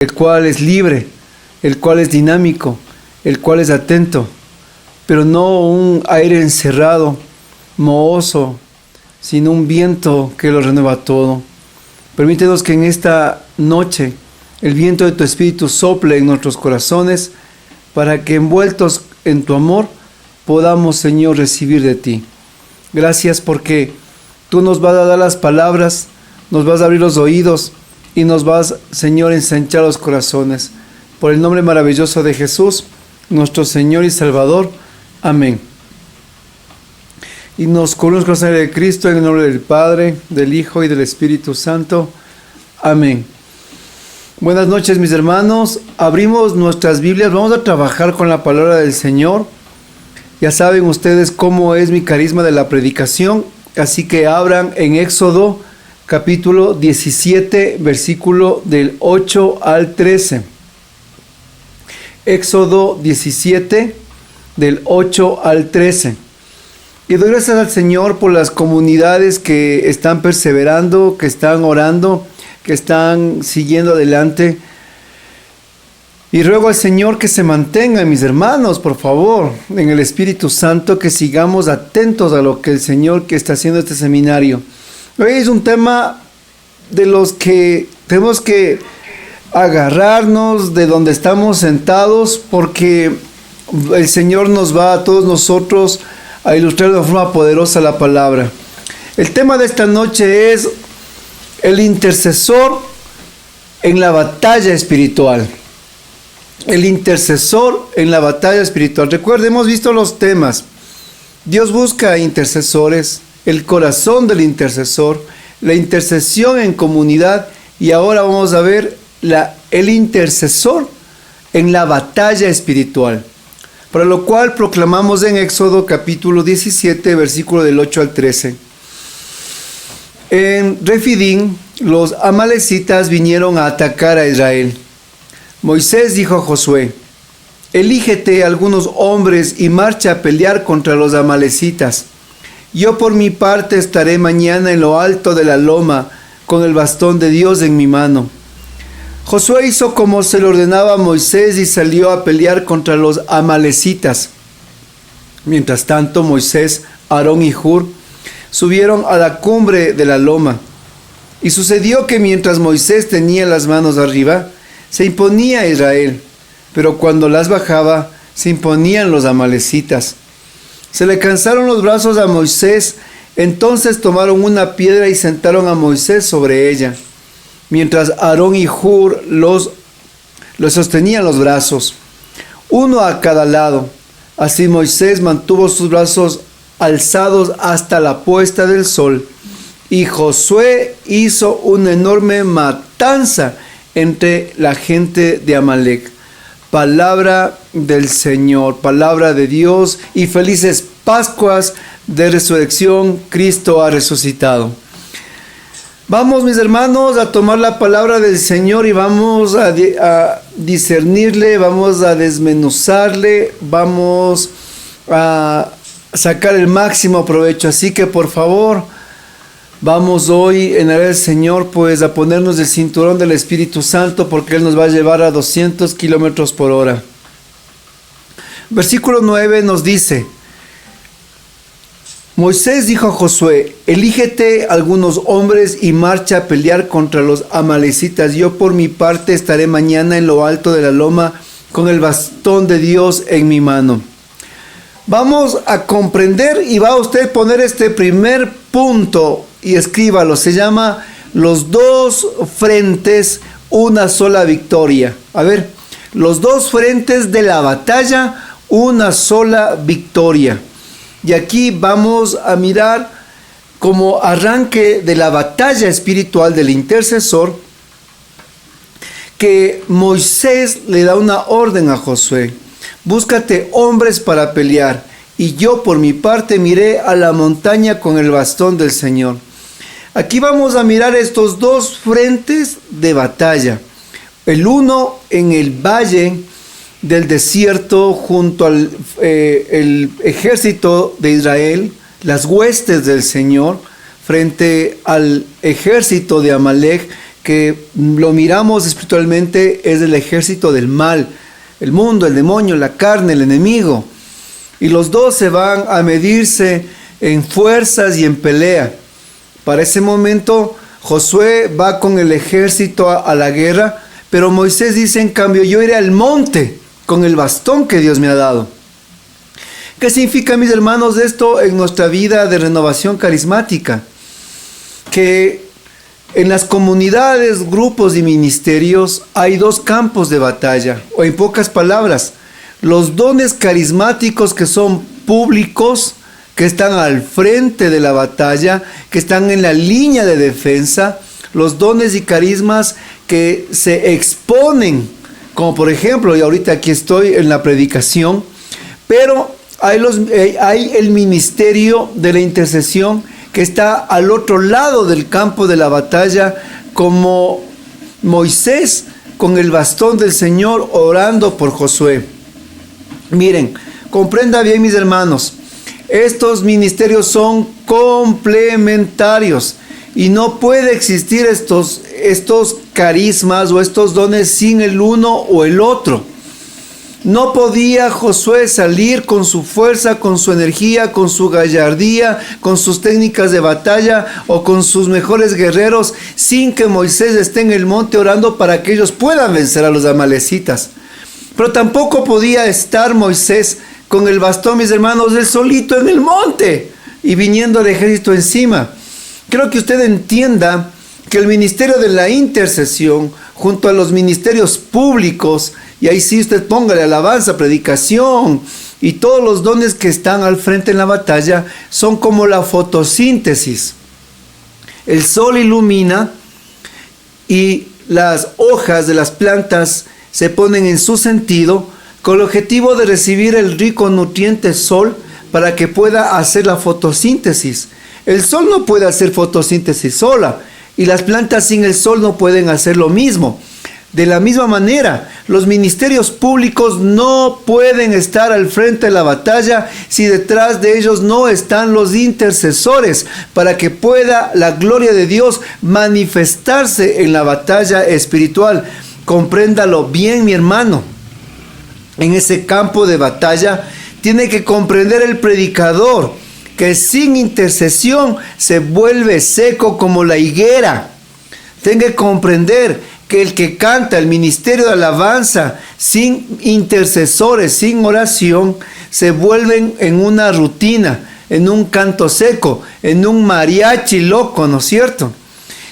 el cual es libre, el cual es dinámico, el cual es atento, pero no un aire encerrado, mohoso, sino un viento que lo renueva todo. Permítenos que en esta noche el viento de tu Espíritu sople en nuestros corazones para que envueltos en tu amor podamos, Señor, recibir de ti. Gracias porque tú nos vas a dar las palabras, nos vas a abrir los oídos y nos vas, Señor, a ensanchar los corazones. Por el nombre maravilloso de Jesús, nuestro Señor y Salvador. Amén. Y nos cubrimos con la sangre de Cristo en el nombre del Padre, del Hijo y del Espíritu Santo. Amén. Buenas noches, mis hermanos. Abrimos nuestras Biblias. Vamos a trabajar con la palabra del Señor. Ya saben ustedes cómo es mi carisma de la predicación. Así que abran en Éxodo capítulo 17, versículo del 8 al 13. Éxodo 17, del 8 al 13. Y doy gracias al Señor por las comunidades que están perseverando, que están orando, que están siguiendo adelante. Y ruego al Señor que se mantengan, mis hermanos, por favor, en el Espíritu Santo, que sigamos atentos a lo que el Señor que está haciendo este seminario. Hoy es un tema de los que tenemos que agarrarnos de donde estamos sentados, porque el Señor nos va a todos nosotros a ilustrar de forma poderosa la palabra. El tema de esta noche es el intercesor en la batalla espiritual. El intercesor en la batalla espiritual. Recuerden, hemos visto los temas. Dios busca intercesores, el corazón del intercesor, la intercesión en comunidad, y ahora vamos a ver el intercesor en la batalla espiritual. Para lo cual proclamamos en Éxodo capítulo 17, versículo del 8 al 13. En Refidín, los amalecitas vinieron a atacar a Israel. Moisés dijo a Josué: elígete algunos hombres y marcha a pelear contra los amalecitas. Yo por mi parte estaré mañana en lo alto de la loma con el bastón de Dios en mi mano. Josué hizo como se le ordenaba a Moisés y salió a pelear contra los amalecitas. Mientras tanto, Moisés, Aarón y Hur subieron a la cumbre de la loma. Y sucedió que mientras Moisés tenía las manos arriba, se imponía Israel, pero cuando las bajaba, se imponían los amalecitas. Se le cansaron los brazos a Moisés, entonces tomaron una piedra y sentaron a Moisés sobre ella, mientras Aarón y Hur los sostenían los brazos, uno a cada lado. Así Moisés mantuvo sus brazos alzados hasta la puesta del sol, y Josué hizo una enorme matanza entre la gente de Amalec. Palabra del Señor, palabra de Dios, y felices Pascuas de resurrección. Cristo ha resucitado. Vamos, mis hermanos, a tomar la palabra del Señor y vamos a discernirle, vamos a desmenuzarle, vamos a sacar el máximo provecho. Así que, por favor, vamos hoy en el Señor, pues, a ponernos el cinturón del Espíritu Santo, porque Él nos va a llevar a 200 kilómetros por hora. Versículo 9 nos dice: Moisés dijo a Josué: elígete algunos hombres y marcha a pelear contra los amalecitas. Yo por mi parte estaré mañana en lo alto de la loma con el bastón de Dios en mi mano. Vamos a comprender, y va a usted poner este primer punto y escríbalo. Se llama los dos frentes, una sola victoria. A ver, los dos frentes de la batalla, una sola victoria. Y aquí vamos a mirar como arranque de la batalla espiritual del intercesor, que Moisés le da una orden a Josué: búscate hombres para pelear, y yo por mi parte miré a la montaña con el bastón del Señor. Aquí vamos a mirar estos dos frentes de batalla. El uno en el valle del desierto, junto al el ejército de Israel, las huestes del Señor, frente al ejército de Amalec, que lo miramos espiritualmente, es el ejército del mal, el mundo, el demonio, la carne, el enemigo. Y los dos se van a medirse en fuerzas y en pelea. Para ese momento, Josué va con el ejército a la guerra, pero Moisés dice, en cambio, yo iré al monte con el bastón que Dios me ha dado. ¿Qué significa, mis hermanos, esto en nuestra vida de renovación carismática? Que en las comunidades, grupos y ministerios hay dos campos de batalla, o en pocas palabras, los dones carismáticos que son públicos, que están al frente de la batalla, que están en la línea de defensa, los dones y carismas que se exponen, como por ejemplo, y ahorita aquí estoy en la predicación, pero hay el ministerio de la intercesión que está al otro lado del campo de la batalla, como Moisés con el bastón del Señor orando por Josué. Miren, comprenda bien, mis hermanos, estos ministerios son complementarios y no puede existir estos carismas o estos dones sin el uno o el otro. No podía Josué salir con su fuerza, con su energía, con su gallardía, con sus técnicas de batalla o con sus mejores guerreros sin que Moisés esté en el monte orando para que ellos puedan vencer a los amalecitas. Pero tampoco podía estar Moisés con el bastón, mis hermanos, él solito en el monte y viniendo el ejército encima. Quiero que usted entienda que el ministerio de la intercesión, junto a los ministerios públicos, y ahí sí usted póngale alabanza, predicación y todos los dones que están al frente en la batalla, son como la fotosíntesis. El sol ilumina y las hojas de las plantas se ponen en su sentido con el objetivo de recibir el rico nutriente sol para que pueda hacer la fotosíntesis. El sol no puede hacer fotosíntesis sola y las plantas sin el sol no pueden hacer lo mismo. De la misma manera, los ministerios públicos no pueden estar al frente de la batalla si detrás de ellos no están los intercesores para que pueda la gloria de Dios manifestarse en la batalla espiritual. Compréndalo bien, mi hermano. En ese campo de batalla tiene que comprender el predicador que sin intercesión se vuelve seco como la higuera. Tiene que comprender que el que canta el ministerio de alabanza sin intercesores, sin oración, se vuelven en una rutina, en un canto seco, en un mariachi loco, ¿no es cierto?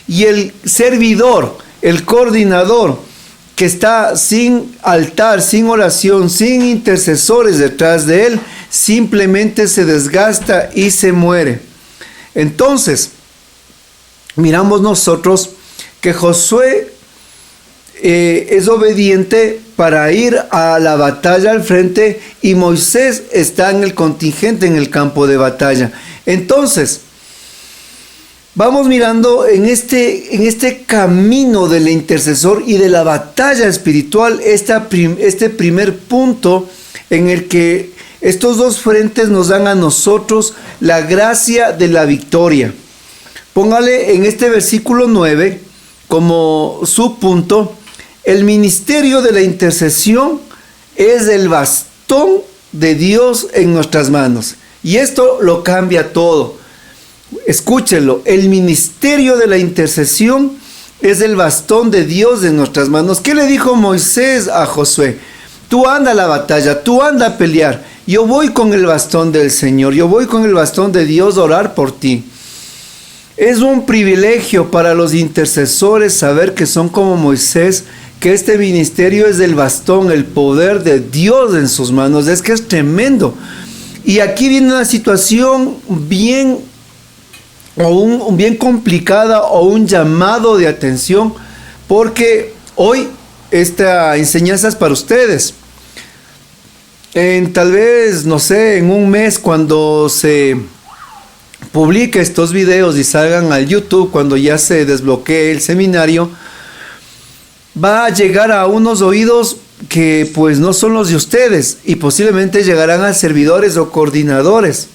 Y el servidor, el coordinador, que está sin altar, sin oración, sin intercesores detrás de él, simplemente se desgasta y se muere. Entonces, miramos nosotros que Josué es obediente para ir a la batalla al frente y Moisés está en el contingente en el campo de batalla. Entonces, vamos mirando en este camino del intercesor y de la batalla espiritual, este primer punto en el que estos dos frentes nos dan a nosotros la gracia de la victoria. Póngale en este versículo 9 como subpunto: el ministerio de la intercesión es el bastón de Dios en nuestras manos. Y esto lo cambia todo. Escúchenlo, el ministerio de la intercesión es el bastón de Dios en nuestras manos. ¿Qué le dijo Moisés a Josué? Tú anda a la batalla, tú anda a pelear. Yo voy con el bastón del Señor, yo voy con el bastón de Dios a orar por ti. Es un privilegio para los intercesores saber que son como Moisés, que este ministerio es del bastón, el poder de Dios en sus manos. Es que es tremendo. Y aquí viene una situación bien complicada o un llamado de atención, porque hoy esta enseñanza es para ustedes. Tal vez, no sé, en un mes, cuando se publique estos videos y salgan al YouTube, cuando ya se desbloquee el seminario, va a llegar a unos oídos que pues no son los de ustedes y posiblemente llegarán a servidores o coordinadores.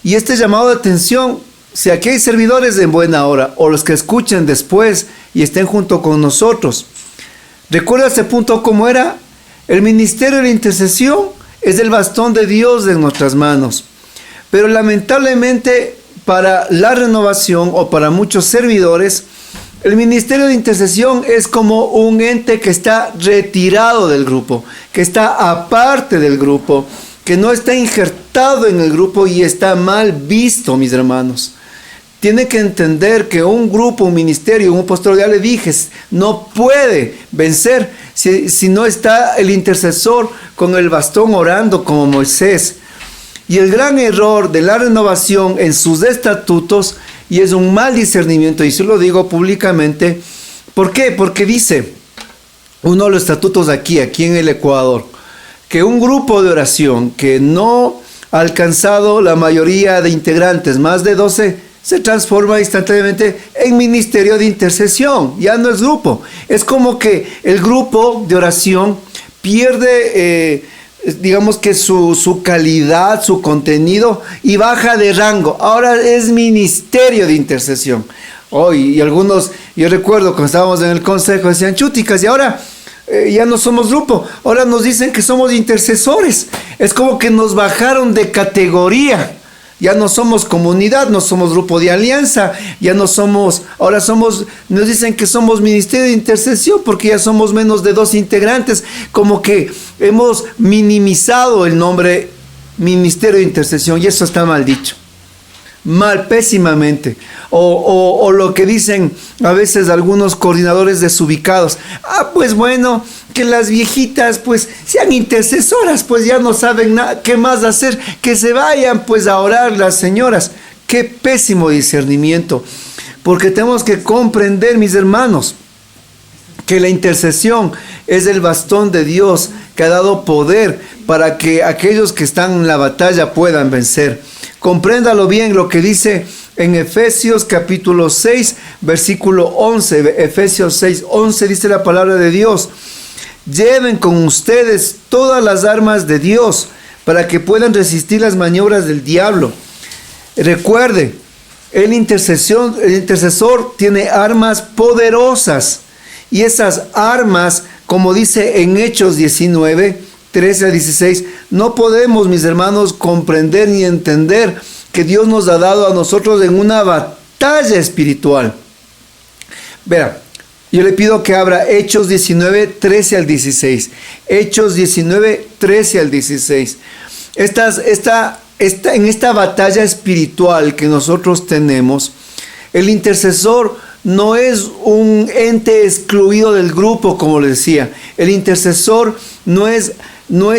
Y este llamado de atención si aquí hay servidores en buena hora, o los que escuchen después y estén junto con nosotros, recuerda este punto cómo era. El ministerio de la intercesión es el bastón de Dios en nuestras manos. Pero lamentablemente para la renovación o para muchos servidores, el ministerio de intercesión es como un ente que está retirado del grupo, que está aparte del grupo, que no está injertado en el grupo y está mal visto, mis hermanos. Tiene que entender que un grupo, un ministerio, un pastor, ya le dije, no puede vencer si no está el intercesor con el bastón orando como Moisés. Y el gran error de la renovación en sus estatutos, y es un mal discernimiento, y se lo digo públicamente, ¿por qué? Porque dice uno de los estatutos aquí en el Ecuador, que un grupo de oración que no ha alcanzado la mayoría de integrantes, más de 12, se transforma instantáneamente en ministerio de intercesión. Ya no es grupo. Es como que el grupo de oración pierde, digamos que su calidad, su contenido, y baja de rango. Ahora es ministerio de intercesión. Hoy, y algunos, yo recuerdo cuando estábamos en el consejo, decían, chuticas, y ahora ya no somos grupo, ahora nos dicen que somos intercesores. Es como que nos bajaron de categoría. Ya no somos comunidad, no somos grupo de alianza, ya no somos, ahora somos, nos dicen que somos ministerio de intercesión porque ya somos menos de 2 integrantes, como que hemos minimizado el nombre ministerio de intercesión, y eso está mal dicho. Mal, pésimamente. O lo que dicen a veces algunos coordinadores desubicados. Pues bueno, que las viejitas pues sean intercesoras, pues ya no saben qué más hacer, que se vayan pues a orar las señoras. Qué pésimo discernimiento, porque tenemos que comprender, mis hermanos, que la intercesión es el bastón de Dios que ha dado poder para que aquellos que están en la batalla puedan vencer. Compréndalo bien lo que dice en Efesios capítulo 6, versículo 11. Efesios 6, 11 dice la palabra de Dios. Lleven con ustedes todas las armas de Dios para que puedan resistir las maniobras del diablo. Recuerde, el intercesor tiene armas poderosas. Y esas armas, como dice en Hechos 19, 13 a 16, no podemos, mis hermanos, comprender ni entender que Dios nos ha dado a nosotros en una batalla espiritual. Verá, yo le pido que abra Hechos 19, 13 al 16. Hechos 19, 13 al 16. En esta batalla espiritual que nosotros tenemos, el intercesor no es un ente excluido del grupo, como le decía. El intercesor no es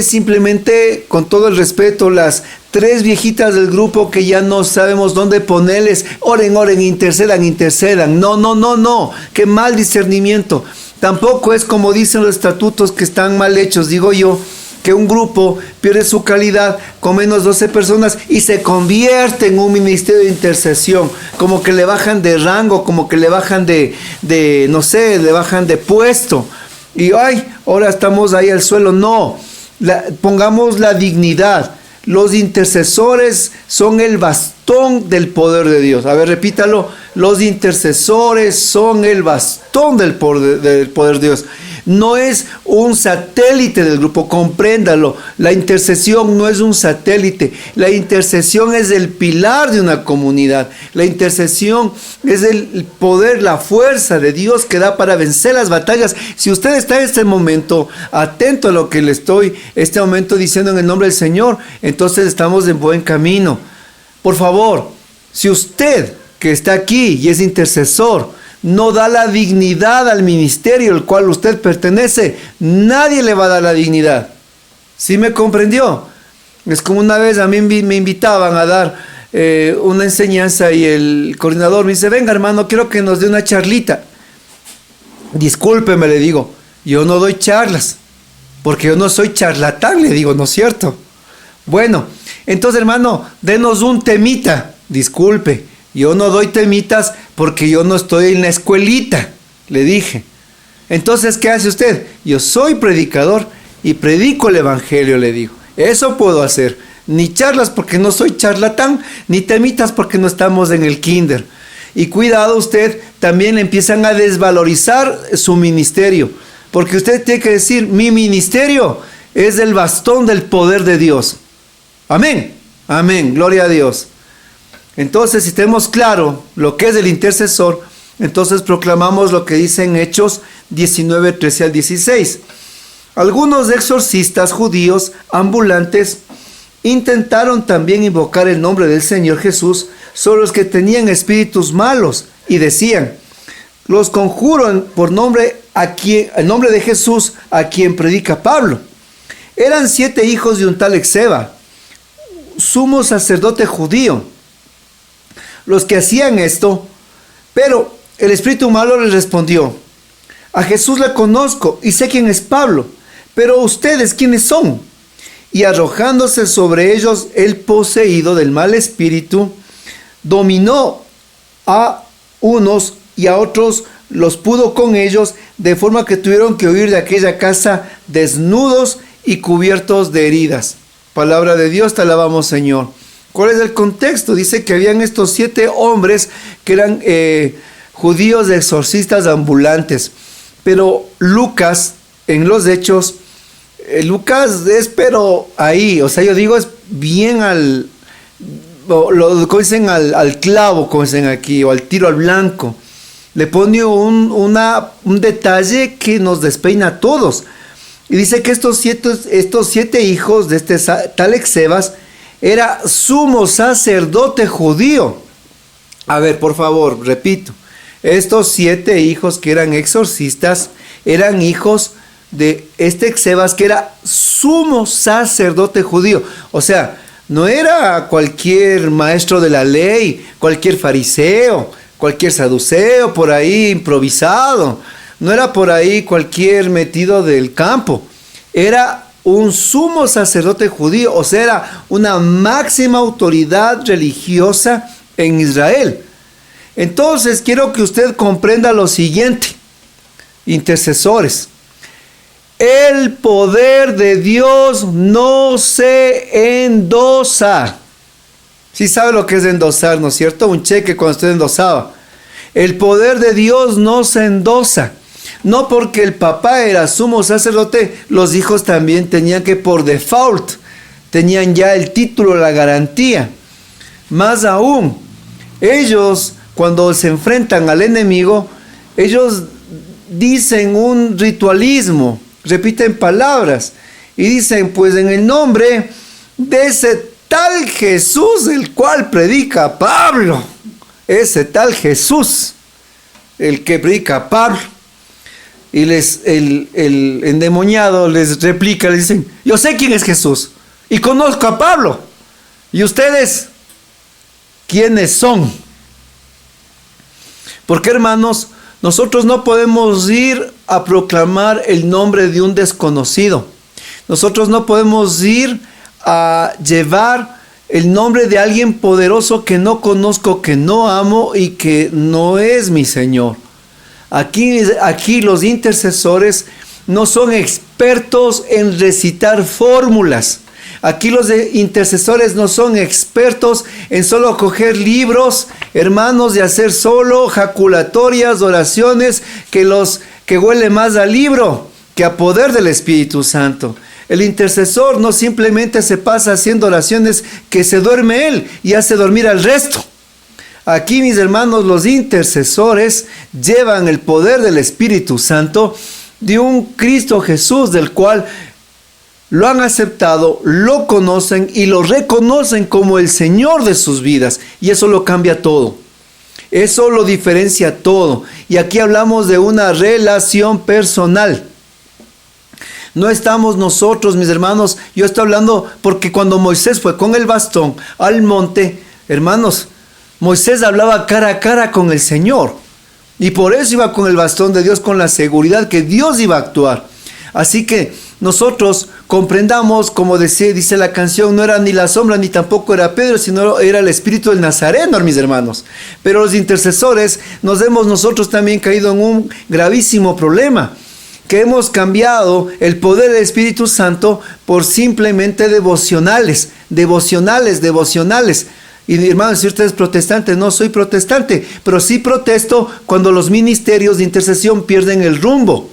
simplemente, con todo el respeto, las 3 viejitas del grupo que ya no sabemos dónde ponerles. Oren, intercedan. No. Qué mal discernimiento. Tampoco es como dicen los estatutos, que están mal hechos, digo yo, que un grupo pierde su calidad con menos 12 personas y se convierte en un ministerio de intercesión, como que le bajan de rango, como que le bajan le bajan de puesto, y ahora estamos ahí al suelo. No, pongamos la dignidad. Los intercesores son el bastón del poder de Dios. A ver, repítalo. Los intercesores son el bastón del poder de Dios. No es un satélite del grupo, compréndalo. La intercesión no es un satélite. La intercesión es el pilar de una comunidad. La intercesión es el poder, la fuerza de Dios que da para vencer las batallas. Si usted está en este momento atento a lo que le estoy diciendo en el nombre del Señor, entonces estamos en buen camino. Por favor, si usted que está aquí y es intercesor no da la dignidad al ministerio al cual usted pertenece, nadie le va a dar la dignidad. ¿Sí me comprendió? Es como una vez a mí me invitaban a dar una enseñanza y el coordinador me dice, venga hermano, quiero que nos dé una charlita. Discúlpeme, le digo, yo no doy charlas, porque yo no soy charlatán, le digo, ¿no es cierto? Bueno, entonces hermano, denos un temita. Disculpe, yo no doy temitas porque yo no estoy en la escuelita, le dije. Entonces, ¿qué hace usted? Yo soy predicador y predico el evangelio, le digo. Eso puedo hacer. ni charlas porque no soy charlatán, ni temitas porque no estamos en el kinder. Y cuidado, usted también empiezan a desvalorizar su ministerio, porque usted tiene que decir, mi ministerio es el bastón del poder de Dios. Amén, amén, gloria a Dios. Entonces, si tenemos claro lo que es el intercesor, entonces proclamamos lo que dice en Hechos 19, 13 al 16. Algunos exorcistas judíos ambulantes intentaron también invocar el nombre del Señor Jesús sobre los que tenían espíritus malos y decían, los conjuro por nombre el nombre de Jesús a quien predica Pablo. Eran 7 hijos de un tal Exeba, sumo sacerdote judío, los que hacían esto, pero el espíritu malo les respondió, a Jesús le conozco y sé quién es Pablo, pero ustedes quiénes son. Y arrojándose sobre ellos el poseído del mal espíritu, dominó a unos y a otros los pudo con ellos, de forma que tuvieron que huir de aquella casa desnudos y cubiertos de heridas. Palabra de Dios, te alabamos, Señor. ¿Cuál es el contexto? Dice que habían estos 7 hombres que eran judíos exorcistas ambulantes. Pero Lucas, en los Hechos, Lucas es pero ahí, o sea, yo digo es bien como dicen al clavo, como dicen aquí, o al tiro al blanco. Le pone un detalle que nos despeina a todos. Y dice que estos siete hijos de este tal Exebas era sumo sacerdote judío. A ver, por favor, repito. Estos 7 hijos que eran exorcistas eran hijos de este Exebas que era sumo sacerdote judío. O sea, no era cualquier maestro de la ley, cualquier fariseo, cualquier saduceo por ahí improvisado. No era por ahí cualquier metido del campo. Era un sumo sacerdote judío, o sea, era una máxima autoridad religiosa en Israel. Entonces, quiero que usted comprenda lo siguiente, intercesores. El poder de Dios no se endosa. Sí sabe lo que es endosar, ¿no es cierto? Un cheque cuando usted endosaba. El poder de Dios no se endosa. No porque el papá era sumo sacerdote, los hijos también tenían que por default, tenían ya el título, la garantía. Más aún, ellos cuando se enfrentan al enemigo, ellos dicen un ritualismo, repiten palabras y dicen, pues en el nombre de ese tal Jesús, el cual predica Pablo, ese tal Jesús, el que predica Pablo. Y el endemoniado les replica, les dicen, yo sé quién es Jesús y conozco a Pablo. ¿Y ustedes quiénes son? Porque, hermanos, nosotros no podemos ir a proclamar el nombre de un desconocido. Nosotros no podemos ir a llevar el nombre de alguien poderoso que no conozco, que no amo y que no es mi Señor. Aquí los intercesores no son expertos en recitar fórmulas. Aquí los intercesores no son expertos en solo coger libros, hermanos, y hacer solo jaculatorias, oraciones que huele más a libro que a poder del Espíritu Santo. El intercesor no simplemente se pasa haciendo oraciones que se duerme él y hace dormir al resto. Aquí, mis hermanos, los intercesores llevan el poder del Espíritu Santo de un Cristo Jesús, del cual lo han aceptado, lo conocen y lo reconocen como el Señor de sus vidas. Y eso lo cambia todo. Eso lo diferencia todo. Y aquí hablamos de una relación personal. No estamos nosotros, mis hermanos, yo estoy hablando porque cuando Moisés fue con el bastón al monte, hermanos, Moisés hablaba cara a cara con el Señor. Y por eso iba con el bastón de Dios, con la seguridad que Dios iba a actuar. Así que nosotros comprendamos, como dice la canción, no era ni la sombra ni tampoco era Pedro, sino era el Espíritu del Nazareno, mis hermanos. Pero los intercesores nos hemos nosotros también caído en un gravísimo problema. que hemos cambiado el poder del Espíritu Santo por simplemente devocionales. Y hermanos, si usted es protestante, no soy protestante, pero sí protesto cuando los ministerios de intercesión pierden el rumbo.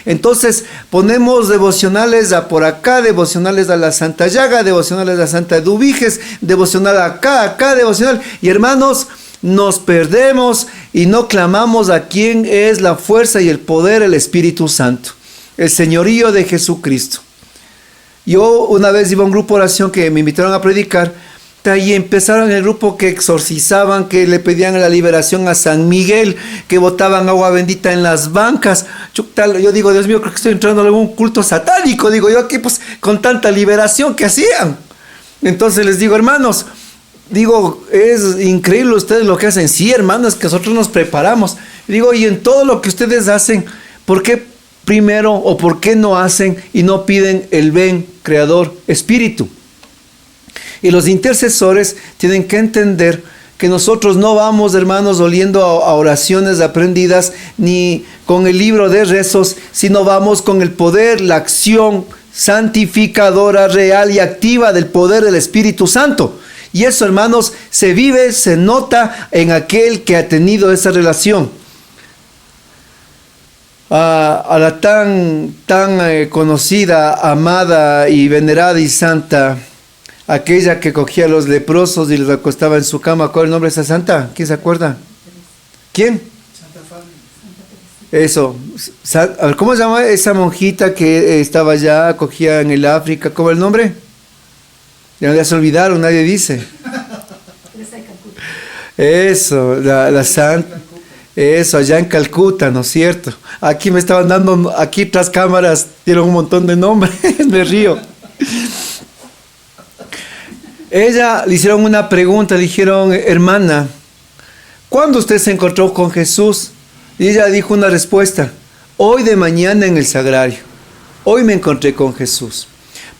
Entonces ponemos devocionales a por acá, devocionales a la Santa Llaga, devocionales a Santa Eduviges, devocional acá, devocional. Y hermanos, nos perdemos y no clamamos a quién es la fuerza y el poder, el Espíritu Santo, el señorío de Jesucristo. Yo una vez iba a un grupo de oración que me invitaron a predicar, y empezaron el grupo que exorcizaban, que le pedían la liberación a San Miguel, que botaban agua bendita en las bancas. Yo digo, Dios mío, creo que estoy entrando en algún culto satánico, digo yo aquí, pues con tanta liberación que hacían. Entonces les digo, hermanos, digo, es increíble ustedes lo que hacen. Sí, hermanos, que nosotros nos preparamos. Digo, y en todo lo que ustedes hacen, ¿por qué primero o por qué no hacen y no piden el ven, Creador, Espíritu? Y los intercesores tienen que entender que nosotros no vamos, hermanos, oliendo a oraciones aprendidas ni con el libro de rezos, sino vamos con el poder, la acción santificadora, real y activa del poder del Espíritu Santo. Y eso, hermanos, se vive, se nota en aquel que ha tenido esa relación. A la tan conocida, amada y venerada y santa, aquella que cogía a los leprosos y los acostaba en su cama. ¿Cuál es el nombre de esa santa? ¿Quién se acuerda? ¿Quién? Santa Fátima. Eso. A ver, ¿cómo se llama esa monjita que estaba allá, cogía en el África? ¿Cómo es el nombre? Ya se olvidaron, nadie dice. Eso, la santa. Eso, allá en Calcuta, ¿no es cierto? Aquí me estaban dando, aquí tras cámaras, dieron un montón de nombres, me río. Ella le hicieron una pregunta, le dijeron, hermana, ¿cuándo usted se encontró con Jesús? Y ella dijo una respuesta, hoy de mañana en el sagrario, hoy me encontré con Jesús.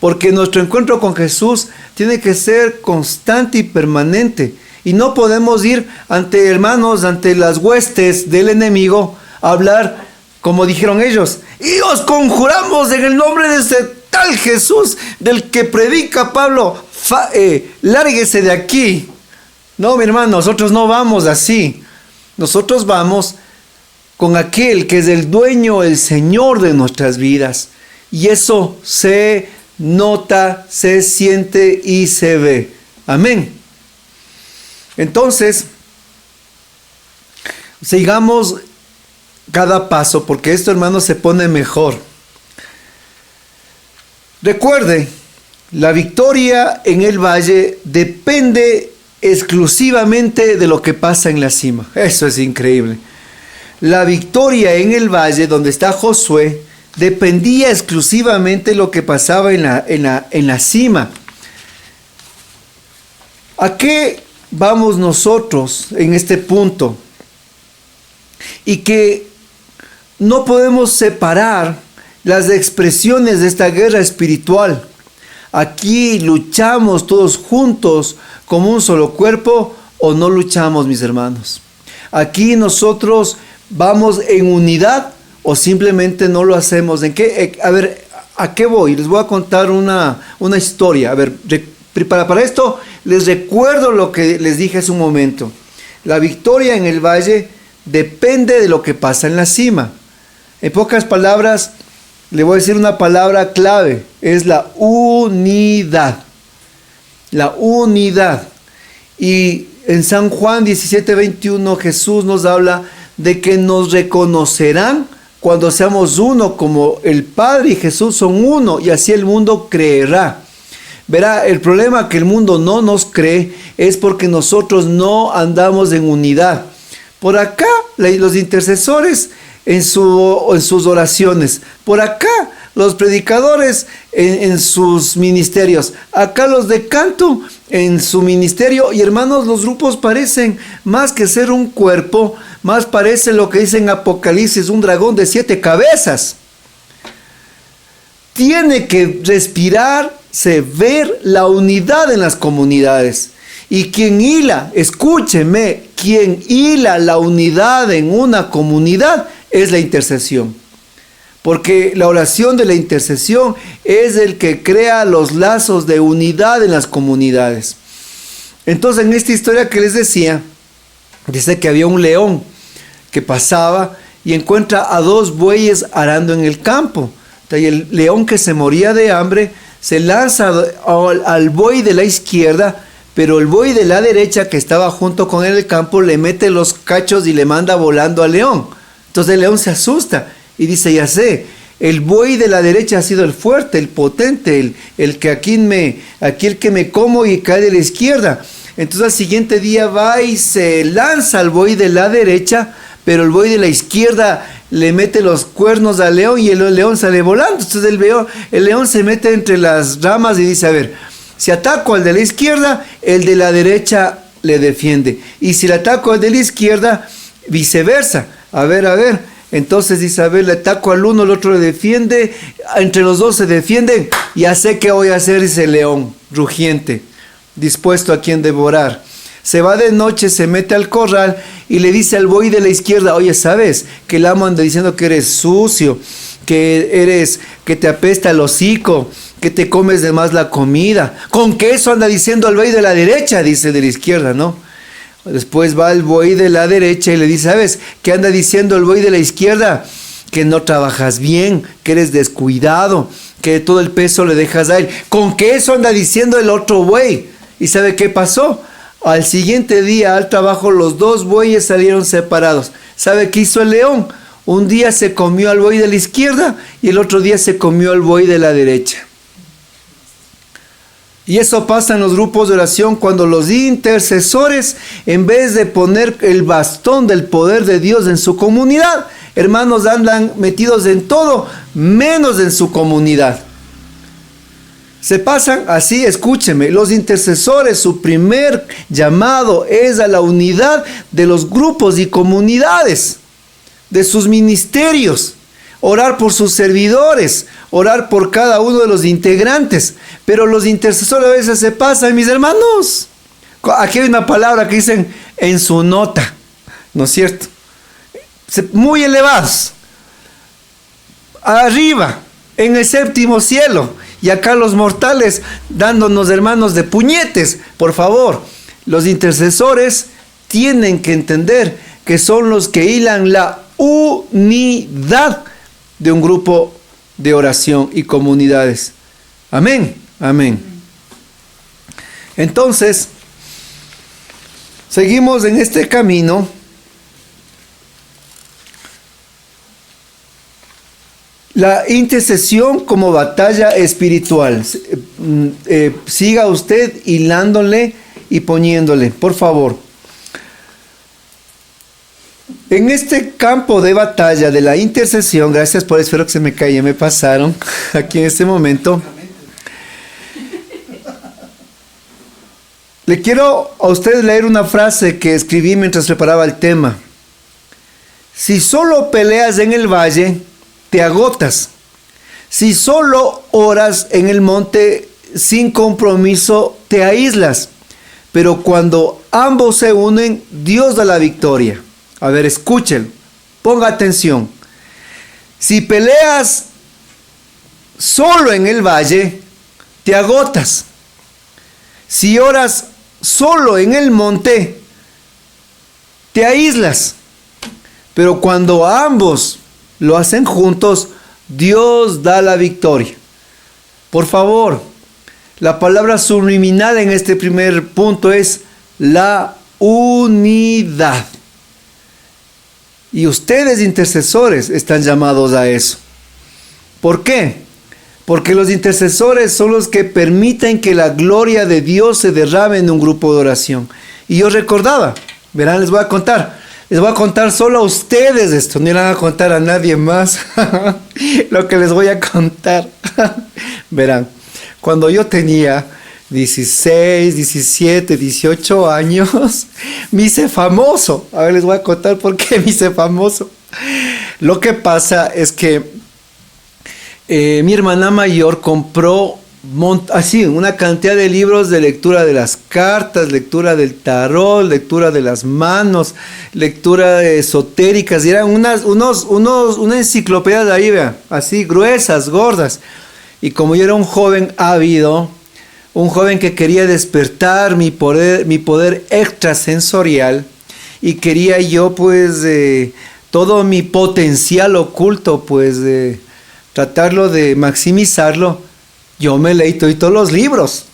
Porque nuestro encuentro con Jesús tiene que ser constante y permanente. Y no podemos ir ante hermanos, ante las huestes del enemigo, a hablar como dijeron ellos. Y os conjuramos en el nombre de ese tal Jesús del que predica Pablo. Lárguese de aquí. No, mi hermano, nosotros no vamos así. Nosotros vamos con aquel que es el dueño, el Señor de nuestras vidas. Y eso se nota, se siente y se ve. Amén. Entonces, sigamos cada paso, porque esto, hermano, se pone mejor. Recuerde, la victoria en el valle depende exclusivamente de lo que pasa en la cima. Eso es increíble. La victoria en el valle, donde está Josué, dependía exclusivamente de lo que pasaba en la cima. ¿A qué vamos nosotros en este punto? Y que no podemos separar las expresiones de esta guerra espiritual. Aquí luchamos todos juntos como un solo cuerpo, o no luchamos, mis hermanos. Aquí nosotros vamos en unidad o simplemente no lo hacemos. ¿En qué? A ver, ¿a qué voy? Les voy a contar una historia. A ver, para esto les recuerdo lo que les dije hace un momento. La victoria en el valle depende de lo que pasa en la cima. En pocas palabras, le voy a decir una palabra clave, es la unidad. La unidad. Y en San Juan 17:21 Jesús nos habla de que nos reconocerán cuando seamos uno, como el Padre y Jesús son uno, y así el mundo creerá. Verá, el problema que el mundo no nos cree es porque nosotros no andamos en unidad. Por acá, los intercesores en sus oraciones. Por acá, los predicadores en sus ministerios. Acá los de canto en su ministerio. Y hermanos, los grupos parecen más que ser un cuerpo, más parece lo que dice en Apocalipsis, un dragón de 7 cabezas. Tiene que respirarse, ver la unidad en las comunidades. Y quien hila, escúcheme, quien hila la unidad en una comunidad es la intercesión. porque la oración de la intercesión es el que crea los lazos de unidad en las comunidades. Entonces, en esta historia que les decía, dice que había un león que pasaba y encuentra a 2 bueyes arando en el campo. Y el león, que se moría de hambre, se lanza al buey de la izquierda, pero el buey de la derecha, que estaba junto con él en el campo, le mete los cachos y le manda volando al león. Entonces el león se asusta y dice: ya sé, el buey de la derecha ha sido el fuerte, el potente, el que me como y cae de la izquierda. Entonces al siguiente día va y se lanza al buey de la derecha, pero el buey de la izquierda le mete los cuernos al león y el león sale volando. Entonces el león se mete entre las ramas y dice: a ver, si ataco al de la izquierda, el de la derecha le defiende. Y si le ataco al de la izquierda, viceversa. A ver. Entonces dice: a ver, le ataco al uno, el otro le defiende. Entre los dos se defienden. Ya sé qué voy a hacer, dice el león, rugiente, dispuesto a quien devorar. Se va de noche, se mete al corral y le dice al buey de la izquierda: oye, ¿sabes? Que el amo anda diciendo que eres sucio, que te apesta el hocico, que te comes de más la comida. ¿Con qué eso anda diciendo al buey de la derecha? Dice de la izquierda, ¿no? Después va el buey de la derecha y le dice: ¿sabes qué anda diciendo el buey de la izquierda? Que no trabajas bien, que eres descuidado, que todo el peso le dejas a él. ¿Con qué eso anda diciendo el otro buey? ¿Y sabe qué pasó? Al siguiente día, al trabajo, los 2 bueyes salieron separados. ¿Sabe qué hizo el león? Un día se comió al buey de la izquierda y el otro día se comió al buey de la derecha. Y eso pasa en los grupos de oración cuando los intercesores, en vez de poner el bastón del poder de Dios en su comunidad, hermanos, andan metidos en todo menos en su comunidad. Se pasan así, escúcheme, los intercesores, su primer llamado es a la unidad de los grupos y comunidades, de sus ministerios, orar por sus servidores, orar por cada uno de los integrantes. Pero los intercesores a veces se pasan, mis hermanos. Aquí hay una palabra que dicen en su nota, ¿no es cierto? Muy elevados, arriba, en el 7º cielo. Y acá los mortales dándonos, hermanos, de puñetes. Por favor, los intercesores tienen que entender que son los que hilan la unidad de un grupo de oración y comunidades. Amén, amén. Entonces, seguimos en este camino. La intercesión como batalla espiritual. Siga usted hilándole y poniéndole, por favor. En este campo de batalla de la intercesión, gracias por, espero que se me caiga, me pasaron aquí en este momento. Le quiero a usted leer una frase que escribí mientras preparaba el tema. Si solo peleas en el valle, te agotas. Si solo oras en el monte sin compromiso, te aíslas. Pero cuando ambos se unen, Dios da la victoria. A ver, escúchenlo, ponga atención. Si peleas solo en el valle, te agotas. Si oras solo en el monte, te aíslas. Pero cuando ambos lo hacen juntos, Dios da la victoria. Por favor, la palabra subliminal en este primer punto es la unidad. Y ustedes, intercesores, están llamados a eso. ¿Por qué? Porque los intercesores son los que permiten que la gloria de Dios se derrame en un grupo de oración. Y yo recordaba, verán, les voy a contar solo a ustedes esto, no le van a contar a nadie más lo que les voy a contar. Verán, cuando yo tenía 16, 17, 18 años, me hice famoso. A ver, les voy a contar por qué me hice famoso. Lo que pasa es que mi hermana mayor compró así, una cantidad de libros de lectura de las cartas, lectura del tarot, lectura de las manos, lectura esotéricas, y eran una enciclopedia de ahí, vea, así gruesas, gordas. Y como yo era un joven ávido, un joven que quería despertar mi poder extrasensorial, y quería yo pues todo mi potencial oculto pues tratarlo de maximizarlo, yo me leí todos los libros.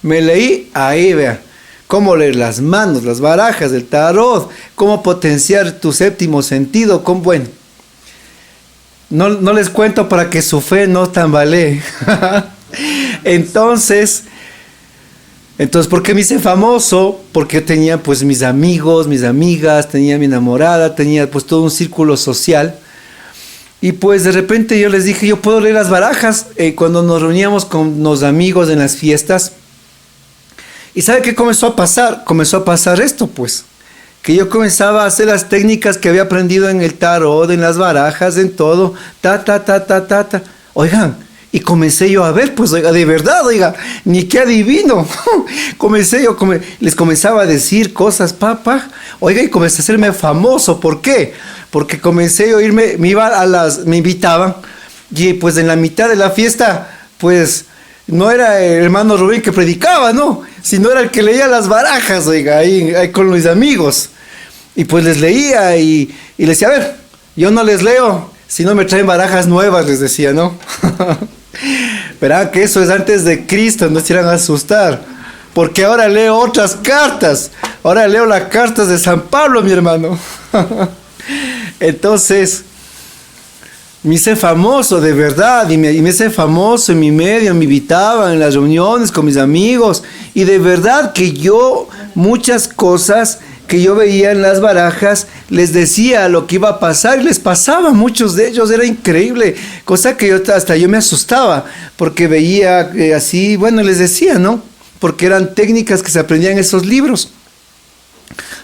Me leí ahí, vea, cómo leer las manos, las barajas, el tarot, cómo potenciar tu séptimo sentido, bueno. No les cuento para que su fe no tambalee. Entonces, ¿por qué me hice famoso? Porque tenía pues mis amigos, mis amigas, tenía mi enamorada, tenía pues todo un círculo social. Y pues de repente yo les dije, yo puedo leer las barajas cuando nos reuníamos con los amigos en las fiestas. ¿Y sabe qué comenzó a pasar? Comenzó a pasar esto pues, que yo comenzaba a hacer las técnicas que había aprendido en el tarot, en las barajas, en todo, Oigan, y comencé yo a ver, pues, oiga, de verdad, oiga, ni qué adivino. Les comenzaba a decir cosas, oiga, y comencé a hacerme famoso. ¿Por qué? Porque comencé a oírme, me invitaban, y pues en la mitad de la fiesta, pues, no era el hermano Rubén que predicaba, no, sino era el que leía las barajas, oiga, ahí con mis amigos. Y pues les leía y les decía, a ver, yo no les leo, si no me traen barajas nuevas, les decía, ¿no? Verán que eso es antes de Cristo, no se irán a asustar, porque ahora leo otras cartas, ahora leo las cartas de San Pablo, mi hermano. Entonces, me hice famoso de verdad, y me hice famoso en mi medio, me invitaban en las reuniones con mis amigos, y de verdad que yo, muchas cosas que yo veía en las barajas, les decía lo que iba a pasar, y les pasaba a muchos de ellos, era increíble, cosa que hasta yo me asustaba, porque veía así, bueno, les decía, ¿no? Porque eran técnicas que se aprendían en esos libros.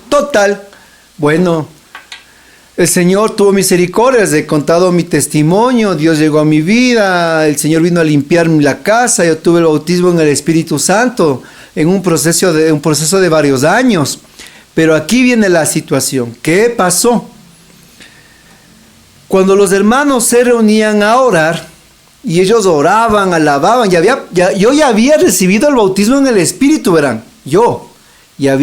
Total, bueno, el Señor tuvo misericordia, he contado mi testimonio, Dios llegó a mi vida, el Señor vino a limpiar la casa, yo tuve el bautismo en el Espíritu Santo, en un proceso de varios años. Pero aquí viene la situación. ¿Qué pasó? Cuando los hermanos se reunían a orar, y ellos oraban, alababan, yo ya había recibido el bautismo en el Espíritu, verán. Yo ya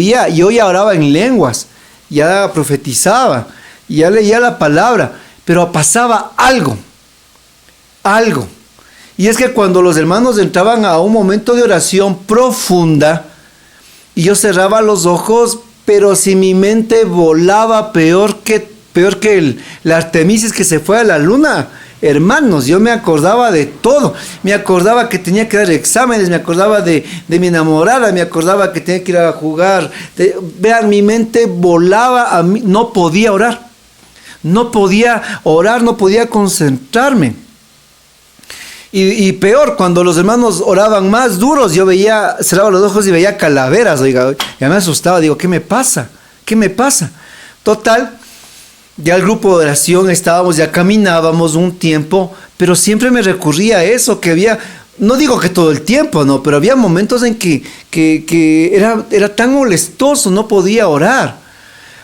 oraba en lenguas, ya profetizaba, ya leía la palabra, pero pasaba algo. Y es que cuando los hermanos entraban a un momento de oración profunda, y yo cerraba los ojos, pero si mi mente volaba peor que la Artemisis que se fue a la luna, hermanos, yo me acordaba de todo, me acordaba que tenía que dar exámenes, me acordaba de mi enamorada, me acordaba que tenía que ir a jugar, vean, mi mente volaba, a mí, no podía orar, no podía concentrarme. Y peor, cuando los hermanos oraban más duros, yo cerraba los ojos y veía calaveras, oiga, ya me asustaba, digo, ¿qué me pasa? Total, ya el grupo de oración ya caminábamos un tiempo, pero siempre me recurría a eso, que había, no digo que todo el tiempo, no, pero había momentos en que era tan molestoso, no podía orar.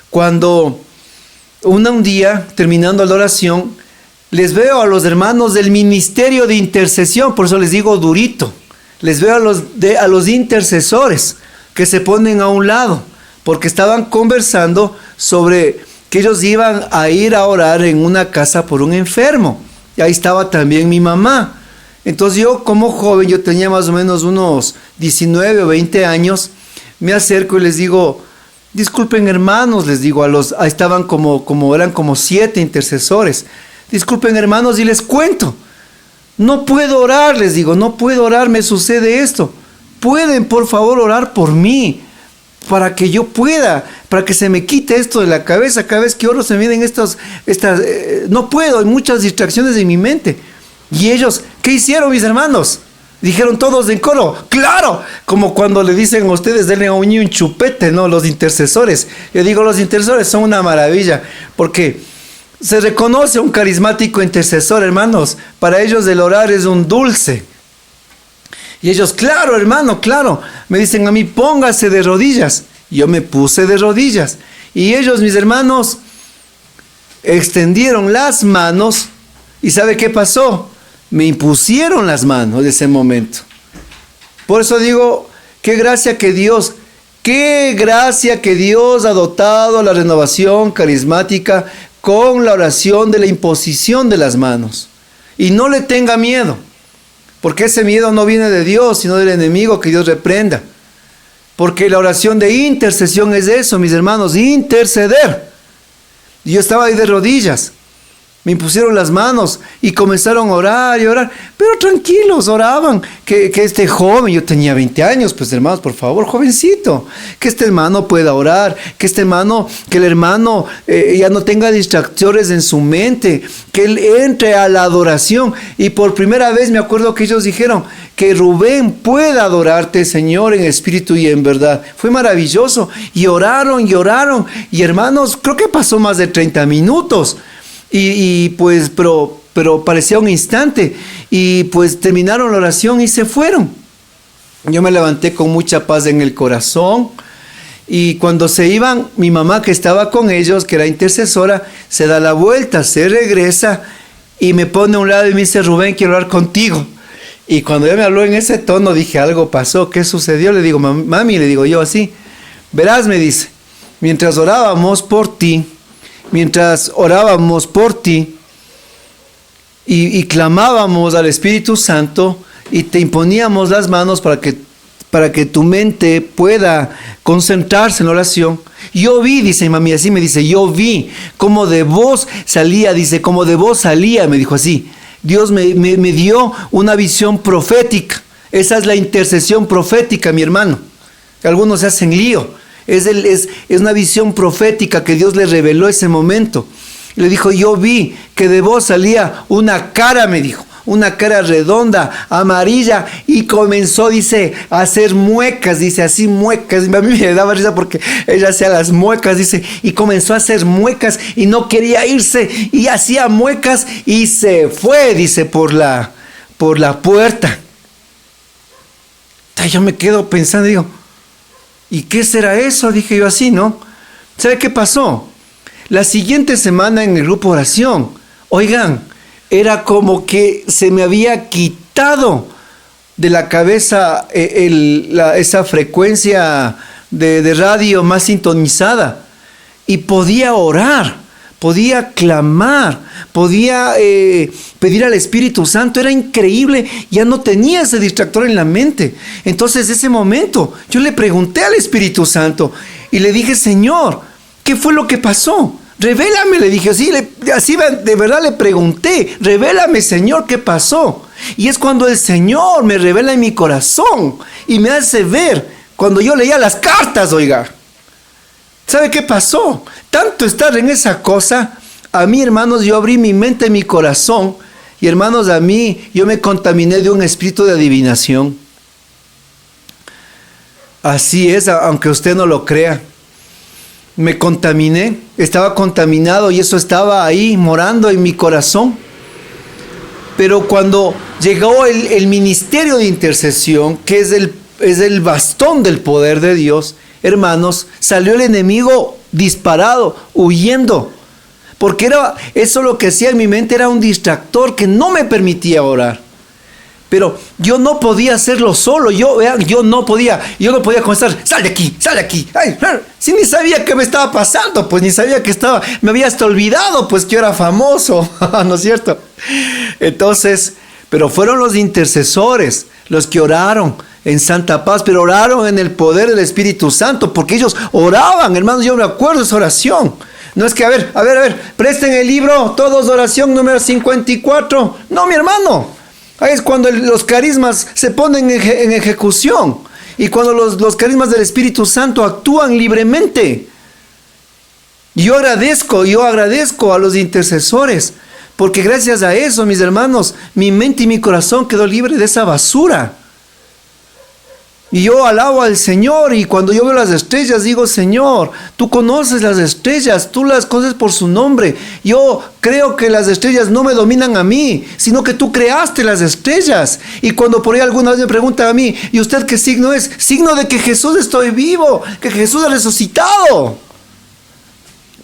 Cuando un día, terminando la oración, les veo a los hermanos del ministerio de intercesión, por eso les digo durito. Les veo a los intercesores que se ponen a un lado, porque estaban conversando sobre que ellos iban a ir a orar en una casa por un enfermo. Y ahí estaba también mi mamá. Entonces yo como joven, yo tenía más o menos unos 19 o 20 años, me acerco y les digo, disculpen hermanos, les digo, ahí estaban eran como 7 intercesores. Disculpen hermanos y les cuento, no puedo orar, les digo, no puedo orar, me sucede esto. ¿Pueden por favor orar por mí? Para que yo pueda, para que se me quite esto de la cabeza. Cada vez que oro se me vienen no puedo, hay muchas distracciones en mi mente. Y ellos, ¿qué hicieron mis hermanos? Dijeron todos en coro, ¡claro! Como cuando le dicen a ustedes, denle a un niño un chupete, ¿no? Los intercesores. Yo digo, los intercesores son una maravilla, porque se reconoce un carismático intercesor, hermanos. Para ellos el orar es un dulce. Y ellos, claro, hermano, claro. Me dicen a mí, póngase de rodillas. Yo me puse de rodillas. Y ellos, mis hermanos, extendieron las manos. ¿Y sabe qué pasó? Me impusieron las manos de ese momento. Por eso digo, qué gracia que Dios ha dotado a la renovación carismática con la oración de la imposición de las manos. Y no le tenga miedo. Porque ese miedo no viene de Dios, sino del enemigo, que Dios reprenda. Porque la oración de intercesión es eso, mis hermanos, interceder. Y yo estaba ahí de rodillas. Me impusieron las manos y comenzaron a orar y orar. Pero tranquilos, oraban. Que este joven, yo tenía 20 años, pues hermanos, por favor, jovencito. Que este hermano pueda orar. Que el hermano ya no tenga distractores en su mente. Que él entre a la adoración. Y por primera vez me acuerdo que ellos dijeron que Rubén pueda adorarte, Señor, en espíritu y en verdad. Fue maravilloso. Y oraron y oraron. Y hermanos, creo que pasó más de 30 minutos. Pero parecía un instante. Y pues terminaron la oración y se fueron. Yo me levanté con mucha paz en el corazón. Y cuando se iban, mi mamá, que estaba con ellos, que era intercesora, se da la vuelta, se regresa y me pone a un lado y me dice, Rubén, quiero hablar contigo. Y cuando ella me habló en ese tono, dije, algo pasó, ¿qué sucedió? Le digo, mami, le digo yo así, verás, me dice, mientras orábamos por ti y clamábamos al Espíritu Santo y te imponíamos las manos para que tu mente pueda concentrarse en la oración. Yo vi, dice mami, así me dice, yo vi como de vos salía, me dijo así. Dios me dio una visión profética. Esa es la intercesión profética, mi hermano. Algunos se hacen lío. Es una visión profética que Dios le reveló ese momento. Le dijo, yo vi que de vos salía una cara, me dijo. Una cara redonda, amarilla, y comenzó, dice, a hacer muecas, dice, así muecas. A mí me daba risa porque ella hacía las muecas, dice, y comenzó a hacer muecas y no quería irse, y hacía muecas y se fue, dice, por la puerta. Yo me quedo pensando, digo, ¿y qué será eso? Dije yo así, ¿no? ¿Sabe qué pasó? La siguiente semana en el grupo de oración, oigan, era como que se me había quitado de la cabeza esa frecuencia de radio más sintonizada. Y podía orar, podía clamar, podía pedir al Espíritu Santo. Era increíble, ya no tenía ese distractor en la mente. Entonces, ese momento, yo le pregunté al Espíritu Santo y le dije, Señor, ¿qué fue lo que pasó? Revélame, le dije, así de verdad le pregunté, revélame, Señor, ¿qué pasó? Y es cuando el Señor me revela en mi corazón y me hace ver, cuando yo leía las cartas, oiga, ¿sabe qué pasó? Tanto estar en esa cosa, a mí, hermanos, yo abrí mi mente y mi corazón, y hermanos, a mí, yo me contaminé de un espíritu de adivinación. Así es, aunque usted no lo crea. Me contaminé, estaba contaminado y eso estaba ahí morando en mi corazón. Pero cuando llegó el ministerio de intercesión, que es el bastón del poder de Dios, hermanos, salió el enemigo disparado, huyendo. Porque eso lo que hacía en mi mente era un distractor que no me permitía orar. Pero yo no podía hacerlo solo, yo no podía comenzar, sal de aquí. Ay, si ni sabía qué me estaba pasando, pues ni sabía me había hasta olvidado, pues que yo era famoso, ¿no es cierto? Entonces, pero fueron los intercesores los que oraron en santa paz, pero oraron en el poder del Espíritu Santo, porque ellos oraban, hermanos, yo me acuerdo de esa oración. No es que, a ver, presten el libro, todos oración número 54. No, mi hermano. Ahí es cuando los carismas se ponen en ejecución y cuando los carismas del Espíritu Santo actúan libremente. Yo agradezco a los intercesores, porque gracias a eso, mis hermanos, mi mente y mi corazón quedó libre de esa basura. Y yo alabo al Señor, y cuando yo veo las estrellas digo, Señor, tú conoces las estrellas, tú las conoces por su nombre. Yo creo que las estrellas no me dominan a mí, sino que tú creaste las estrellas. Y cuando por ahí alguna vez me preguntan a mí, ¿y usted qué signo es? Signo de que Jesús estoy vivo, que Jesús ha resucitado.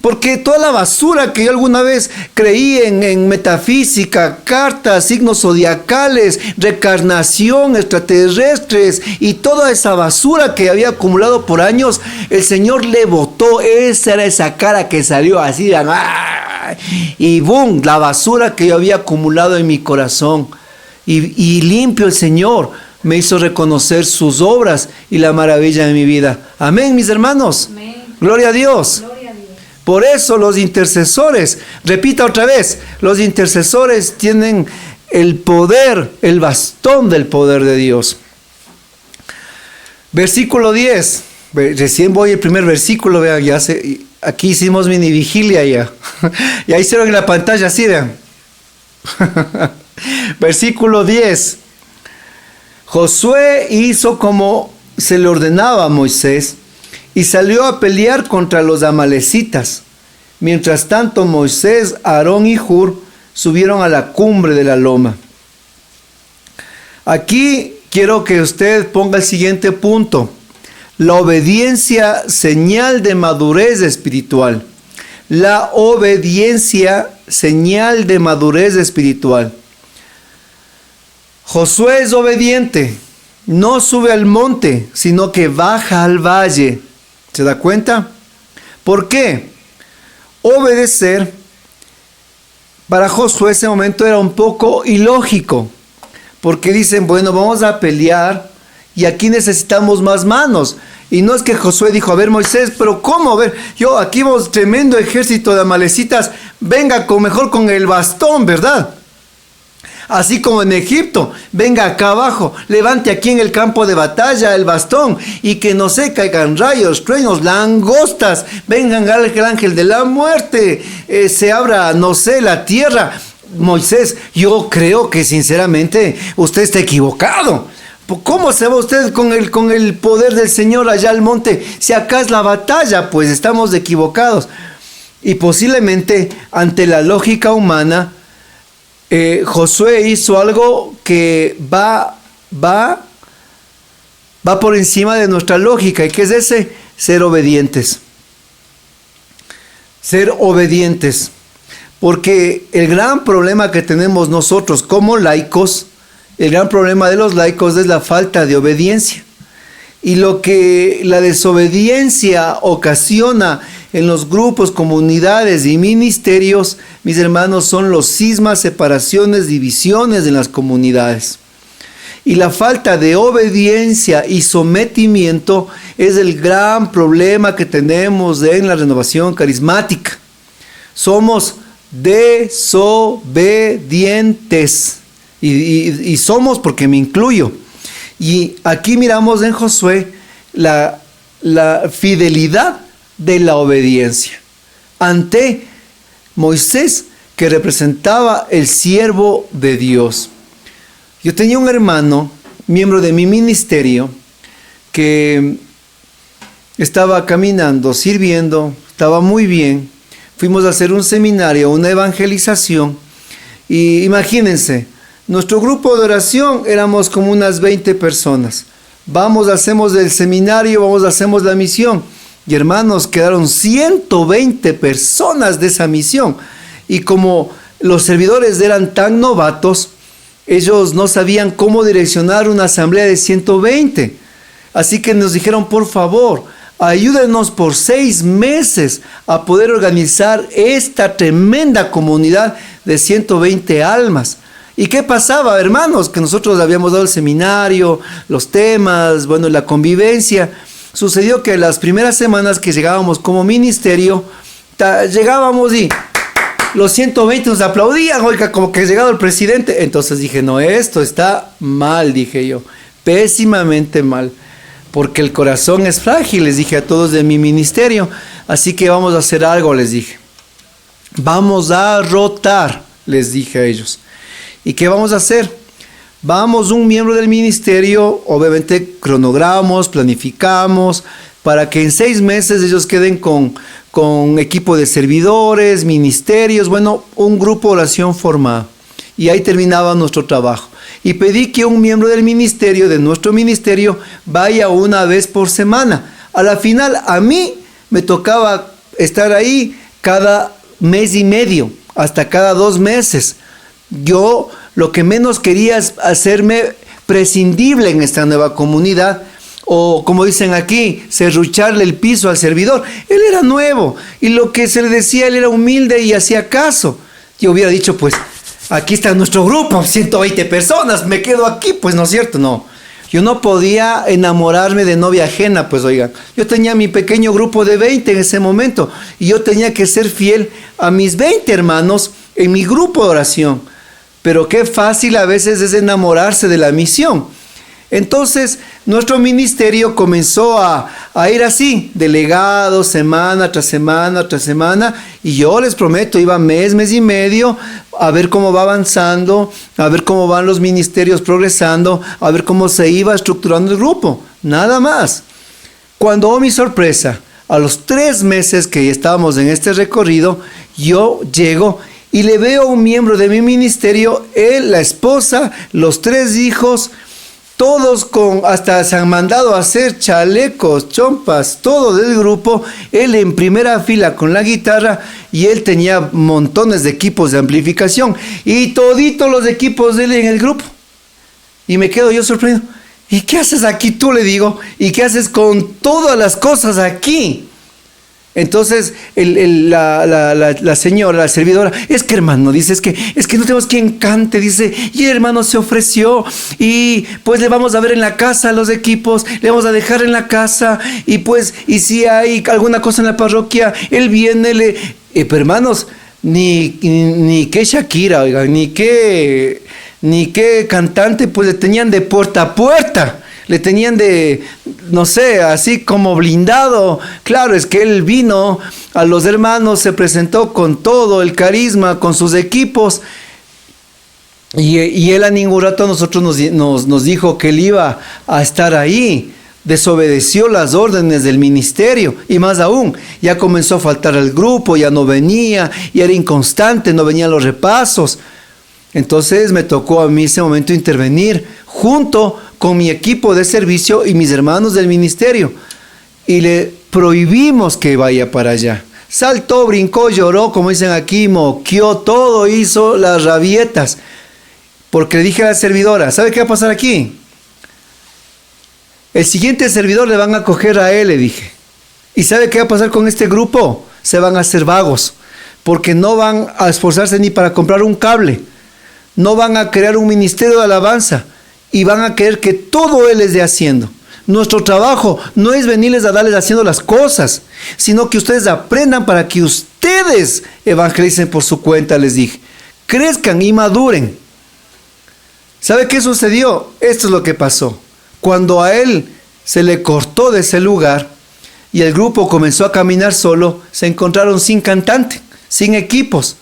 Porque toda la basura que yo alguna vez creí en metafísica, cartas, signos zodiacales, reencarnación, extraterrestres y toda esa basura que había acumulado por años, el Señor le botó. Esa era esa cara que salió así, ¡ah! Y boom, la basura que yo había acumulado en mi corazón. Y limpio el Señor me hizo reconocer sus obras y la maravilla de mi vida. Amén, mis hermanos. Amén. Gloria a Dios. Gloria a Dios. Por eso los intercesores, repita otra vez, los intercesores tienen el poder, el bastón del poder de Dios. Versículo 10, recién voy al primer versículo, vean, aquí hicimos mini vigilia ya. Y ahí hicieron en la pantalla, así vean. Versículo 10. Josué hizo como se le ordenaba a Moisés, y salió a pelear contra los amalecitas. Mientras tanto, Moisés, Aarón y Hur subieron a la cumbre de la loma. Aquí quiero que usted ponga el siguiente punto. La obediencia, señal de madurez espiritual. La obediencia, señal de madurez espiritual. Josué es obediente. No sube al monte, sino que baja al valle. ¿Se da cuenta? ¿Por qué? Obedecer para Josué ese momento era un poco ilógico, porque dicen, bueno, vamos a pelear y aquí necesitamos más manos. Y no es que Josué dijo, a ver Moisés, pero ¿cómo? A ver, yo aquí vamos tremendo ejército de amalecitas, venga mejor con el bastón, ¿verdad? Así como en Egipto, venga acá abajo, levante aquí en el campo de batalla el bastón y que no se caigan rayos, truenos, langostas, vengan el ángel de la muerte, se abra, no sé, la tierra. Moisés, yo creo que sinceramente usted está equivocado. ¿Cómo se va usted con el poder del Señor allá al monte? Si acá es la batalla, pues estamos equivocados. Y posiblemente ante la lógica humana, Josué hizo algo que va por encima de nuestra lógica. ¿Y qué es ese? Ser obedientes. Ser obedientes. Porque el gran problema que tenemos nosotros como laicos, el gran problema de los laicos es la falta de obediencia. Y lo que la desobediencia ocasiona en los grupos, comunidades y ministerios, mis hermanos, son los cismas, separaciones, divisiones en las comunidades. Y la falta de obediencia y sometimiento es el gran problema que tenemos en la renovación carismática. Somos desobedientes. Y somos, porque me incluyo. Y aquí miramos en Josué la fidelidad de la obediencia ante Moisés, que representaba el siervo de Dios. Yo tenía un hermano, miembro de mi ministerio, que estaba caminando, sirviendo, estaba muy bien. Fuimos a hacer un seminario, una evangelización, y imagínense, nuestro grupo de oración éramos como unas 20 personas. Vamos, hacemos el seminario, hacemos la misión. Y hermanos, quedaron 120 personas de esa misión. Y como los servidores eran tan novatos, ellos no sabían cómo direccionar una asamblea de 120. Así que nos dijeron, por favor, ayúdenos por 6 meses a poder organizar esta tremenda comunidad de 120 almas. ¿Y qué pasaba, hermanos? Que nosotros habíamos dado el seminario, los temas, bueno, la convivencia. Sucedió que las primeras semanas que llegábamos como ministerio, llegábamos y los 120 nos aplaudían, oiga, como que ha llegado el presidente. Entonces dije, no, esto está mal, dije yo, pésimamente mal, porque el corazón es frágil, les dije a todos de mi ministerio. Así que vamos a hacer algo, les dije. Vamos a rotar, les dije a ellos. ¿Y qué vamos a hacer? Vamos, un miembro del ministerio, obviamente cronogramos, planificamos, para que en 6 meses ellos queden con equipo de servidores, ministerios, bueno, un grupo de oración formado. Y ahí terminaba nuestro trabajo. Y pedí que un miembro del ministerio, de nuestro ministerio, vaya una vez por semana. A la final, a mí me tocaba estar ahí cada mes y medio, hasta cada 2 meses. Yo lo que menos quería es hacerme prescindible en esta nueva comunidad, o como dicen aquí, serrucharle el piso al servidor. Él era nuevo, y lo que se le decía, él era humilde y hacía caso. Yo hubiera dicho, pues, aquí está nuestro grupo, 120 personas, me quedo aquí, pues, ¿no es cierto? No. Yo no podía enamorarme de novia ajena, pues oigan. Yo tenía mi pequeño grupo de 20 en ese momento, y yo tenía que ser fiel a mis 20 hermanos en mi grupo de oración. Pero qué fácil a veces es enamorarse de la misión. Entonces, nuestro ministerio comenzó a ir así, delegado, semana tras semana tras semana, y yo les prometo, iba mes y medio, a ver cómo va avanzando, a ver cómo van los ministerios progresando, a ver cómo se iba estructurando el grupo, nada más. Cuando, oh mi sorpresa, a los 3 meses que estábamos en este recorrido, yo llego y le veo a un miembro de mi ministerio, él, la esposa, los 3 hijos, todos hasta se han mandado a hacer chalecos, chompas, todo del grupo, él en primera fila con la guitarra, y él tenía montones de equipos de amplificación, y toditos los equipos de él en el grupo. Y me quedo yo sorprendido. ¿Y qué haces aquí tú? Le digo. ¿Y qué haces con todas las cosas aquí? Entonces la señora, la servidora, es que hermano, dice, es que no tenemos quien cante, dice, y el hermano se ofreció, y pues le vamos a ver en la casa los equipos, le vamos a dejar en la casa, y pues, y si hay alguna cosa en la parroquia, él viene, pero hermanos, ni qué Shakira, oigan, ni qué cantante, pues le tenían de puerta a puerta. Le tenían de, no sé, así como blindado. Claro, es que él vino a los hermanos, se presentó con todo el carisma, con sus equipos. Y él a ningún rato a nosotros nos dijo que él iba a estar ahí. Desobedeció las órdenes del ministerio. Y más aún, ya comenzó a faltar al grupo, ya no venía, y era inconstante, no venían los repasos. Entonces me tocó a mí ese momento intervenir junto con mi equipo de servicio y mis hermanos del ministerio, y le prohibimos que vaya para allá. Saltó, brincó, lloró, como dicen aquí, moqueó, todo, hizo las rabietas, porque le dije a la servidora, ¿sabe qué va a pasar aquí? El siguiente servidor le van a coger a él, le dije. ¿Y sabe qué va a pasar con este grupo? Se van a hacer vagos, porque no van a esforzarse ni para comprar un cable, no van a crear un ministerio de alabanza, y van a creer que todo él es de haciendo. Nuestro trabajo no es venirles a darles haciendo las cosas, sino que ustedes aprendan para que ustedes evangelicen por su cuenta, les dije. Crezcan y maduren. ¿Sabe qué sucedió? Esto es lo que pasó. Cuando a él se le cortó de ese lugar y el grupo comenzó a caminar solo, se encontraron sin cantante, sin equipos.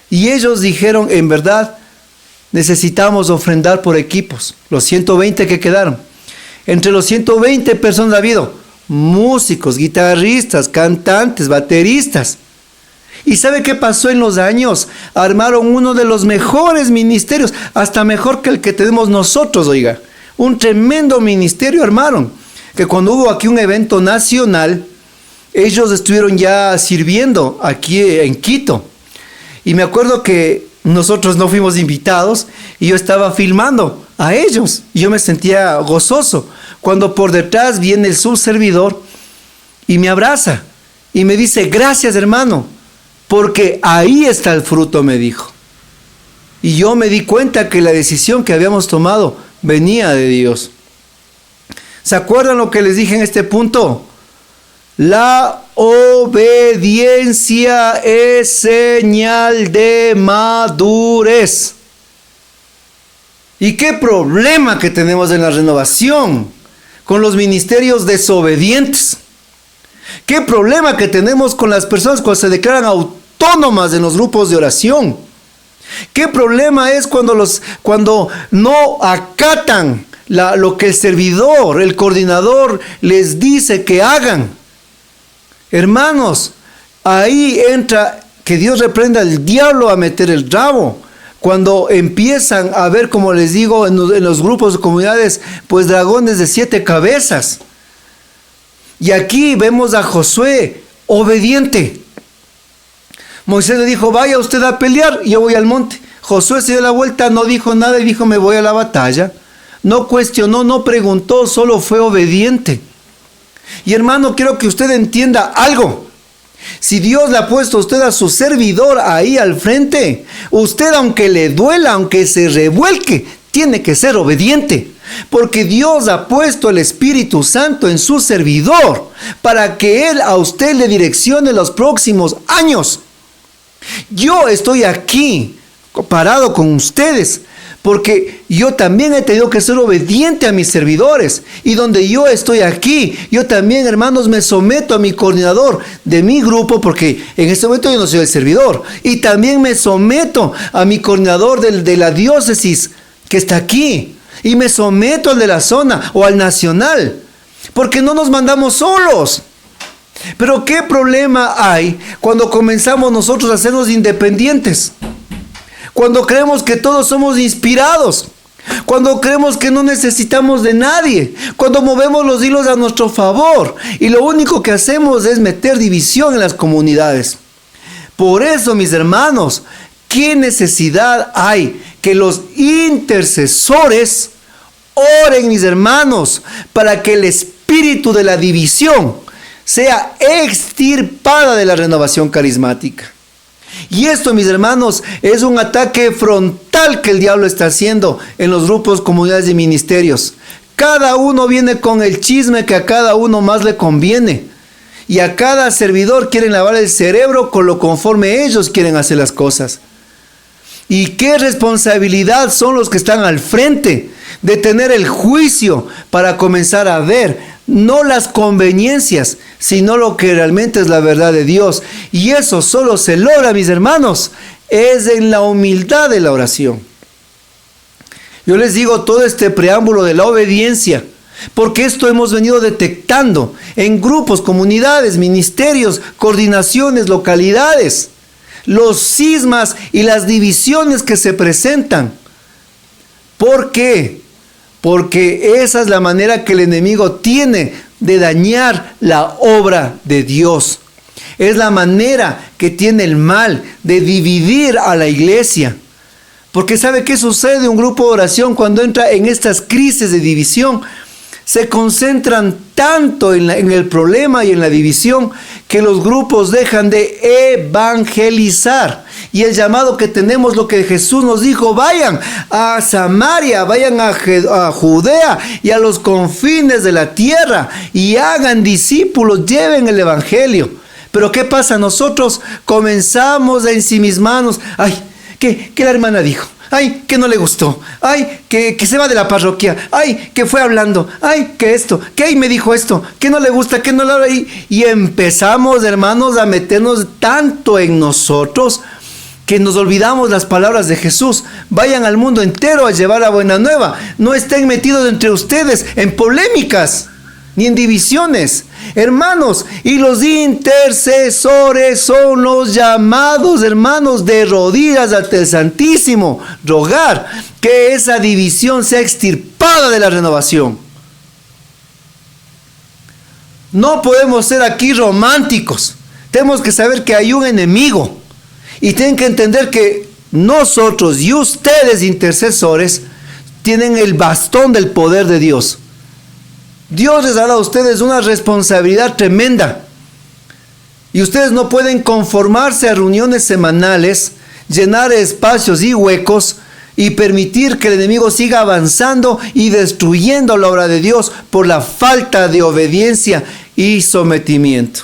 Y ellos dijeron, en verdad, necesitamos ofrendar por equipos, los 120 que quedaron. Entre los 120 personas ha habido músicos, guitarristas, cantantes, bateristas. ¿Y sabe qué pasó en los años? Armaron uno de los mejores ministerios, hasta mejor que el que tenemos nosotros, oiga. Un tremendo ministerio armaron, que cuando hubo aquí un evento nacional, ellos estuvieron ya sirviendo aquí en Quito. Y me acuerdo que nosotros no fuimos invitados y yo estaba filmando a ellos y yo me sentía gozoso cuando por detrás viene el subservidor y me abraza y me dice, gracias hermano, porque ahí está el fruto, me dijo. Y yo me di cuenta que la decisión que habíamos tomado venía de Dios. ¿Se acuerdan lo que les dije en este punto? La obediencia es señal de madurez. ¿Y qué problema que tenemos en la renovación con los ministerios desobedientes? ¿Qué problema que tenemos con las personas cuando se declaran autónomas en los grupos de oración? ¿Qué problema es cuando no acatan lo que el servidor, el coordinador les dice que hagan? Hermanos, ahí entra que Dios reprenda al diablo a meter el rabo. Cuando empiezan a ver, como les digo, en los grupos de comunidades, pues dragones de 7 cabezas. Y aquí vemos a Josué obediente. Moisés le dijo, vaya usted a pelear, yo voy al monte. Josué se dio la vuelta, no dijo nada y dijo, me voy a la batalla. No cuestionó, no preguntó, solo fue obediente. Y hermano, quiero que usted entienda algo. Si Dios le ha puesto a usted a su servidor ahí al frente, usted, aunque le duela, aunque se revuelque, tiene que ser obediente. Porque Dios ha puesto el Espíritu Santo en su servidor para que Él a usted le direccione los próximos años. Yo estoy aquí parado con ustedes porque yo también he tenido que ser obediente a mis servidores. Y donde yo estoy aquí, yo también, hermanos, me someto a mi coordinador de mi grupo, porque en este momento yo no soy el servidor. Y también me someto a mi coordinador de la diócesis que está aquí. Y me someto al de la zona o al nacional, porque no nos mandamos solos. Pero ¿qué problema hay cuando comenzamos nosotros a hacernos independientes? Cuando creemos que todos somos inspirados, cuando creemos que no necesitamos de nadie, cuando movemos los hilos a nuestro favor y lo único que hacemos es meter división en las comunidades. Por eso, mis hermanos, ¿qué necesidad hay que los intercesores oren, mis hermanos, para que el espíritu de la división sea extirpada de la renovación carismática? Y esto, mis hermanos, es un ataque frontal que el diablo está haciendo en los grupos, comunidades y ministerios. Cada uno viene con el chisme que a cada uno más le conviene. Y a cada servidor quieren lavar el cerebro con lo conforme ellos quieren hacer las cosas. ¿Y qué responsabilidad son los que están al frente de tener el juicio para comenzar a ver no las conveniencias, sino lo que realmente es la verdad de Dios? Y eso solo se logra, mis hermanos, es en la humildad de la oración. Yo les digo todo este preámbulo de la obediencia, porque esto hemos venido detectando en grupos, comunidades, ministerios, coordinaciones, localidades. Los cismas y las divisiones que se presentan. ¿Por qué? Porque esa es la manera que el enemigo tiene de dañar la obra de Dios. Es la manera que tiene el mal de dividir a la iglesia. Porque ¿sabe qué sucede? Un grupo de oración, cuando entra en estas crisis de división, se concentran tanto en el problema y en la división que los grupos dejan de evangelizar. Y el llamado que tenemos, lo que Jesús nos dijo, vayan a Samaria, vayan a Judea y a los confines de la tierra y hagan discípulos, lleven el evangelio. Pero ¿qué pasa? Nosotros comenzamos a ensimismarnos. Ay, ¿qué la hermana dijo? Ay, que no le gustó. Ay, que se va de la parroquia. Ay, que fue hablando. Ay, que esto. Que ahí me dijo esto. Que no le gusta, que no le... Y empezamos, hermanos, a meternos tanto en nosotros que nos olvidamos las palabras de Jesús. Vayan al mundo entero a llevar la buena nueva. No estén metidos entre ustedes en polémicas ni en divisiones. Hermanos, y los intercesores son los llamados, hermanos, de rodillas ante el Santísimo, rogar que esa división sea extirpada de la renovación. No podemos ser aquí románticos. Tenemos que saber que hay un enemigo y tienen que entender que nosotros y ustedes, intercesores, tienen el bastón del poder de Dios. Dios les ha dado a ustedes una responsabilidad tremenda. Y ustedes no pueden conformarse a reuniones semanales, llenar espacios y huecos y permitir que el enemigo siga avanzando y destruyendo la obra de Dios por la falta de obediencia y sometimiento.